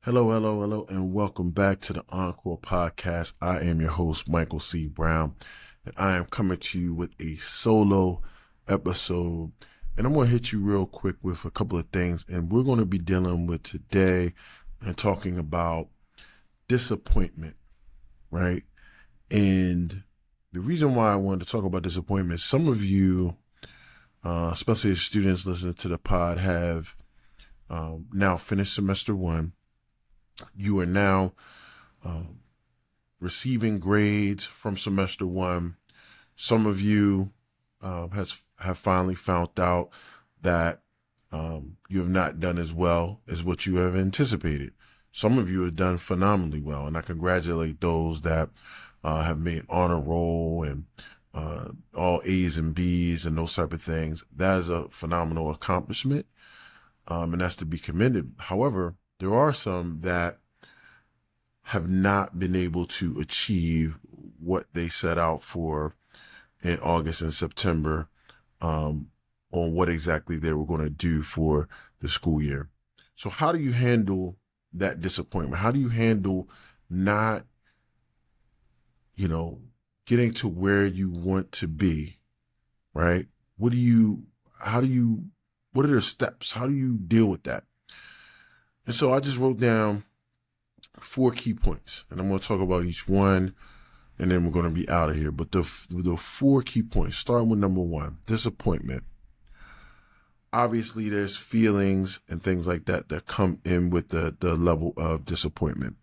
Hello, hello, hello, and welcome back to the Encore Podcast. I am your host, Michael C. Brown, and I am coming to you with a solo episode. And I'm going to hit you real quick with a couple of things, and we're going to be dealing with today and talking about disappointment, right? And the reason why I wanted to talk about disappointment, some of you, especially as students listening to the pod, have now finished semester one. You are now receiving grades from semester one. Some of you have finally found out that you have not done as well as what you have anticipated. Some of you have done phenomenally well, and I congratulate those that have made honor roll and all A's and B's and those type of things. That is a phenomenal accomplishment, and that's to be commended. However, there are some that have not been able to achieve what they set out for in August and September on what exactly they were going to do for the school year. So how do you handle that disappointment? How do you handle not, getting to where you want to be, right? What are the steps? How do you deal with that? And so I just wrote down 4 key points, and I'm going to talk about each one, and then we're going to be out of here. But the 4 key points, starting with number 1, disappointment. Obviously, there's feelings and things like that that come in with the level of disappointment.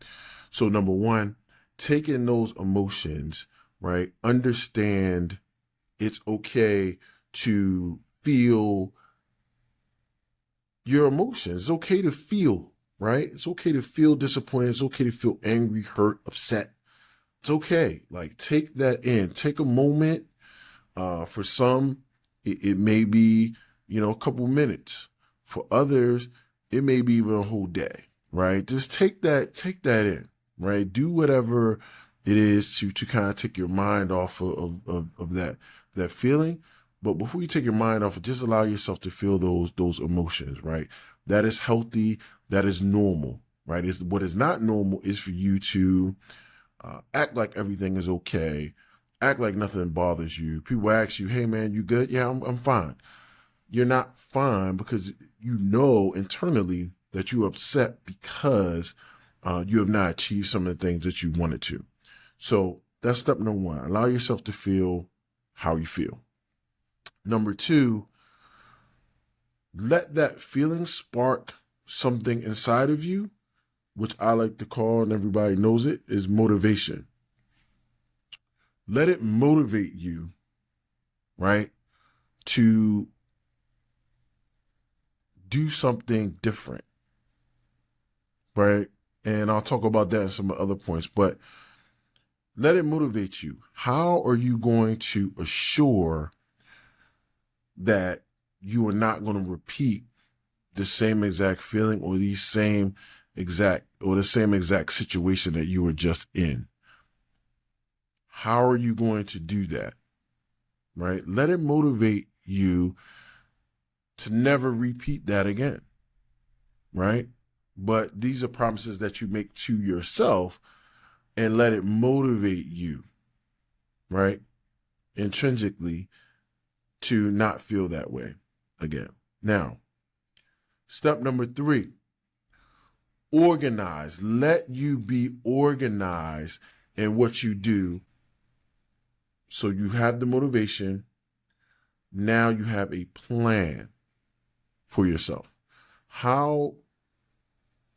So number 1, take in those emotions, right? Understand it's okay to feel your emotions. It's okay to feel, right? It's okay to feel disappointed. It's okay to feel angry, hurt, upset. It's okay. Like, take that in. Take a moment. For some, it may be, a couple minutes. For others, it may be even a whole day, right? Just take that in, right? Do whatever it is to kind of take your mind off of that feeling. But before you take your mind off, just allow yourself to feel those emotions, right? That is healthy. That is normal, right? What is not normal is for you to act like everything is okay, act like nothing bothers you. People ask you, "Hey, man, you good?" "Yeah, I'm fine." You're not fine because you know internally that you're upset because you have not achieved some of the things that you wanted to. So that's step number 1. Allow yourself to feel how you feel. Number 2, let that feeling spark something inside of you, which I like to call, and everybody knows it, is motivation. Let it motivate you, right, to do something different, right? And I'll talk about that in some other points, but let it motivate you. How are you going to assure that you are not going to repeat the same exact feeling or the same exact situation that you were just in? How are you going to do that? Right? Let it motivate you to never repeat that again. Right? But these are promises that you make to yourself, and let it motivate you, right? Intrinsically, to not feel that way again. Now, step number 3, organize. Let you be organized in what you do. So you have the motivation. Now you have a plan for yourself. How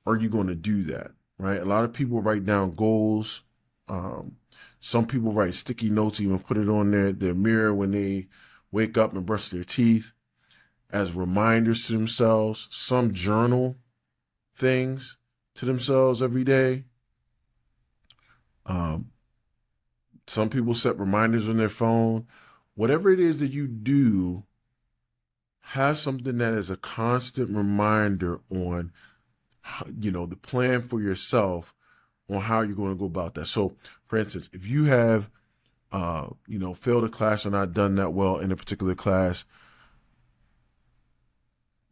are you going to do that, right? A lot of people write down goals. Some people write sticky notes, even put it on their mirror when they wake up and brush their teeth as reminders to themselves. Some journal things to themselves every day. Some people set reminders on their phone. Whatever it is that you do, have something that is a constant reminder on, the plan for yourself on how you're going to go about that. So, for instance, if you have, failed a class or not done that well in a particular class,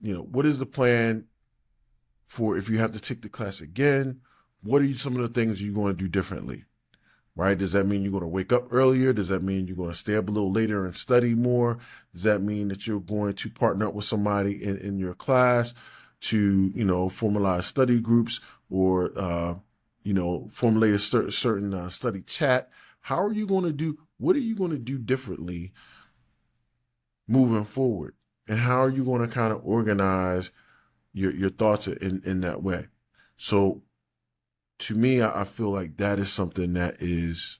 what is the plan for if you have to take the class again, what are some of the things you're going to do differently? Right? Does that mean you're going to wake up earlier? Does that mean you're going to stay up a little later and study more? Does that mean that you're going to partner up with somebody in your class to, formalize study groups or, formulate a certain study chat? How are you going to do? What are you going to do differently moving forward? And how are you going to kind of organize your thoughts in that way? So to me, I feel like that is something that is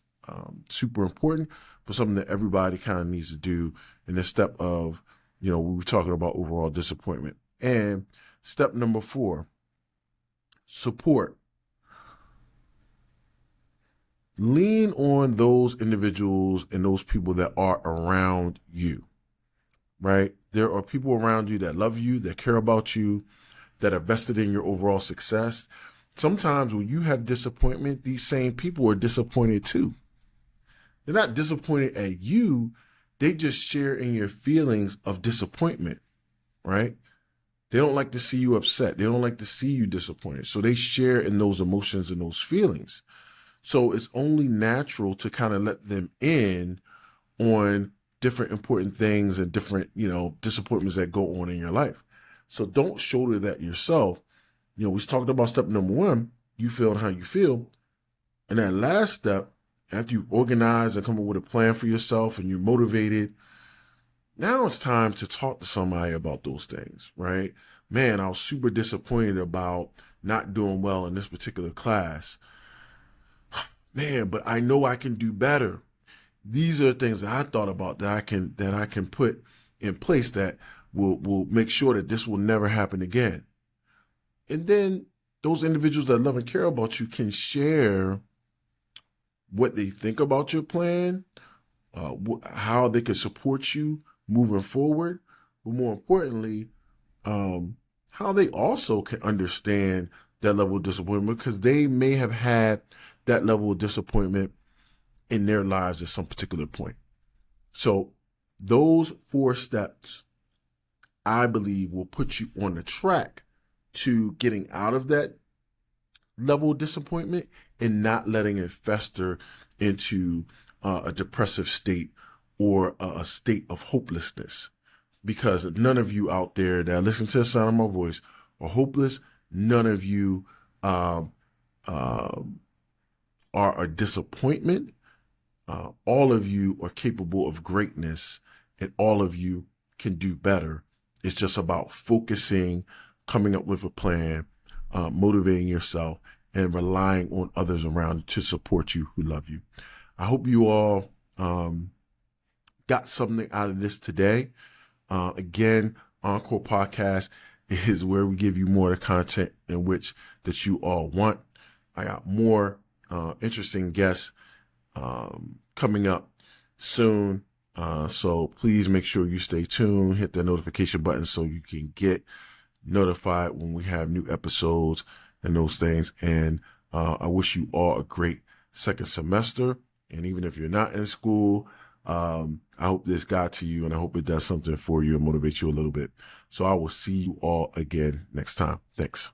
super important, but something that everybody kind of needs to do in the step of, we were talking about overall disappointment. And step number 4, support. Lean on those individuals and those people that are around you, right? There are people around you that love you, that care about you, that are vested in your overall success. Sometimes when you have disappointment, these same people are disappointed too. They're not disappointed at you. They just share in your feelings of disappointment, right? They don't like to see you upset. They don't like to see you disappointed. So they share in those emotions and those feelings. So it's only natural to kind of let them in on different important things and different, disappointments that go on in your life. So don't shoulder that yourself. We talked about step number 1, you feel how you feel. And that last step, after you organize and come up with a plan for yourself and you're motivated, now it's time to talk to somebody about those things, right? Man, I was super disappointed about not doing well in this particular class. Man, but I know I can do better. These are things that I thought about that I can put in place that will make sure that this will never happen again. And then those individuals that love and care about you can share what they think about your plan, how they can support you moving forward, but more importantly, how they also can understand that level of disappointment, because they may have had that level of disappointment in their lives at some particular point. So those 4 steps, I believe, will put you on the track to getting out of that level of disappointment and not letting it fester into a depressive state or a state of hopelessness. Because none of you out there that listen to the sound of my voice are hopeless. None of you are a disappointment. All of you are capable of greatness, and all of you can do better. It's just about focusing, coming up with a plan, motivating yourself, and relying on others around you to support you who love you. I hope you all got something out of this today. Again, Encore Podcast is where we give you more of the content in which that you all want. I got more interesting guests coming up soon. So please make sure you stay tuned, hit the notification button so you can get notified when we have new episodes and those things. And I wish you all a great second semester. And even if you're not in school, I hope this got to you, and I hope it does something for you and motivates you a little bit. So I will see you all again next time. Thanks.